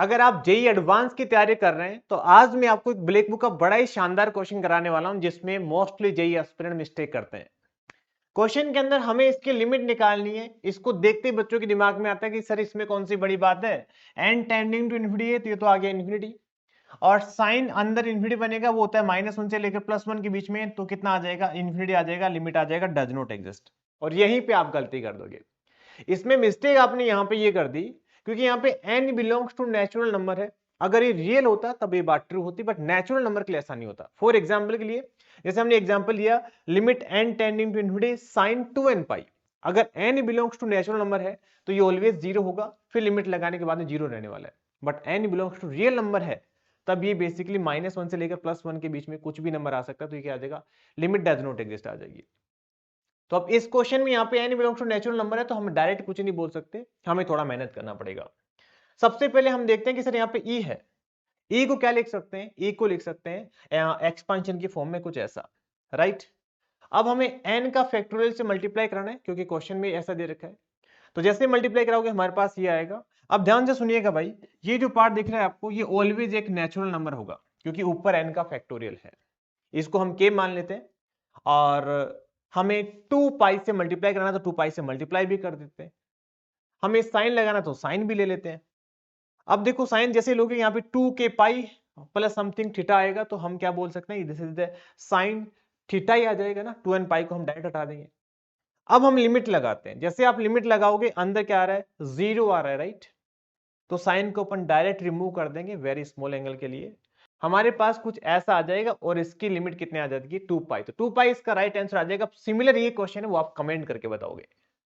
अगर आप JEE advance की तैयारी कर रहे हैं तो आज मैं आपको एक ब्लैक बुक का बड़ा ही शानदार क्वेश्चन कराने वाला हूं जिसमें मोस्टली जेई एस्पिरेंट मिस्टेक करते हैं। क्वेश्चन के अंदर हमें इसकी लिमिट निकालनी है। इसको देखते ही बच्चों के दिमाग में आता है कि सर इसमें कौन सी बड़ी बात है, एन टेंडिंग टू इन्फिनिटी है तो ये तो आ गया इन्फिनिटी, और साइन अंदर इन्फिनिटी बनेगा वो होता है -1 से लेकर +1 के बीच में, तो कितना आ जाएगा, इन्फिनिटी आ जाएगा, लिमिट आ जाएगा डज नॉट एग्जिस्ट। और यहीं पे आप गलती कर दोगे। इसमें मिस्टेक आपने यहां पे ये कर दी क्योंकि यहां पे n belongs to natural number है। अगर ये रियल होता तब ये बात ट्रू होती, बट नेचुरल नंबर के लिए ऐसा नहीं होता। फॉर एग्जाम्पल के लिए जैसे हमने एग्जाम्पल लिया limit n tending to infinity sine 2n pi, अगर n belongs to natural number है तो ये ऑलवेज जीरो होगा, फिर लिमिट लगाने के बाद में जीरो रहने वाला है। But n belongs to real number है तब ये बेसिकली -1 से लेकर +1 के बीच में कुछ भी नंबर आ सकता है, तो ये क्या आ जाएगा, लिमिट डज नॉट एग्जिस्ट आ जाएगी। तो अब इस क्वेश्चन में यहाँ पे n belongs to natural number है तो हम डायरेक्ट कुछ नहीं बोल सकते, हमें थोड़ा मेहनत करना पड़ेगा। सबसे पहले हम देखते हैं कि सर यहाँ पे e है, e को क्या लिख सकते हैं, e को लिख सकते हैं एक्सपांशन की फॉर्म में कुछ ऐसा, राइट। अब हमें n का फैक्टोरियल से मल्टीप्लाई कराना है क्योंकि क्वेश्चन में ऐसा दे रखा है। तो जैसे मल्टीप्लाई कराओगे हमारे पास ये आएगा। अब ध्यान से सुनिएगा भाई, ये जो पार्ट दिख रहा है आपको ये ऑलवेज एक नेचुरल नंबर होगा क्योंकि ऊपर n का फैक्टोरियल है, इसको हम k मान लेते हैं। और हमें 2 पाई से मल्टीप्लाई कराना तो 2 पाई से मल्टीप्लाई भी कर देते हैं, हमें साइन लगाना तो साइन भी ले लेते हैं। अब देखो साइन जैसे लोगे यहाँ पे 2 के पाई प्लस समथिंग थीटा आएगा तो हम क्या बोल सकते हैं, this is the sine theta ही आ जाएगा ना, 2n पाई को हम डायरेक्ट हटा देंगे। अब हम लिमिट लगाते हैं, जैसे आप लिमिट लगाओगे अंदर क्या आ रहा है, जीरो आ रहा है, राइट। तो साइन को अपन डायरेक्ट रिमूव कर देंगे वेरी स्मॉल एंगल के लिए, हमारे पास कुछ ऐसा आ जाएगा और इसकी लिमिट कितने आ जाएगी, 2 पाई। तो 2 पाई इसका राइट आंसर आ जाएगा। सिमिलर ये क्वेश्चन है वो आप कमेंट करके बताओगे।